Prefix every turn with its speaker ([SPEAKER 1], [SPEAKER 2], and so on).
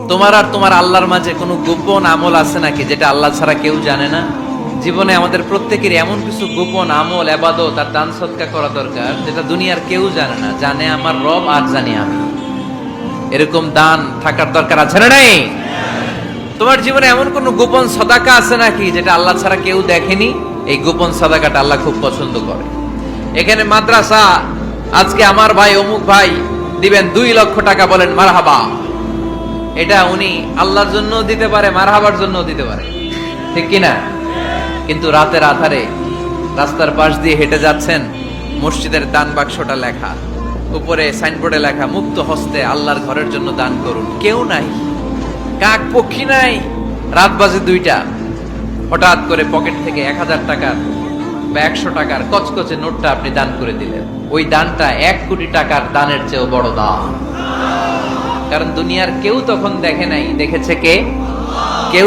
[SPEAKER 1] তোমার আর তোমার আল্লাহর মাঝে কোনো গোপন আমল আছে নাকি যেটা আল্লাহ ছাড়া কেউ জানে না? জীবনে আমাদের প্রত্যেকের এমন কিছু গোপন আমল, ইবাদত আর দান সদকা করা দরকার যেটা দুনিয়ার কেউ জানে না, জানে আমার রব আর জানি আমি। এরকম দান থাকার দরকার আছে না নাই? তোমার জীবনে এমন কোন গোপন সদাকা আছে নাকি যেটা আল্লাহ ছাড়া কেউ দেখেনি? এই গোপন সদাকাটা আল্লাহ খুব পছন্দ করে। এখানে মাদ্রাসা, আজকে আমার ভাই অমুক ভাই দিবেন 2 লক্ষ টাকা, বলেন মারহাবা। এটা উনি আল্লাহর জন্য দিতে পারে, মারহাবার জন্য দিতে পারে, ঠিক কিনা? কিন্তু রাতের আধারে রাস্তার পাশ দিয়ে হেঁটে যাচ্ছেন, মসজিদের দান বাক্সটা লেখা, উপরে সাইনবোর্ডে লেখা মুক্ত হস্তে আল্লাহর ঘরের জন্য দান করুন। কেউ নাই, কাক পক্ষী নাই। রাত বাজে 2টা, হঠাৎ করে পকেট থেকে 1000 টাকার বা 100 টাকার কচকচে নোটটা আপনি দান করে দিলেন। ওই দানটা 1 কোটি টাকার দানের চেয়েও বড় দান। কারণ দুনিয়ার কেউ তখন দেখে নাই, দেখেছে কে? কেউ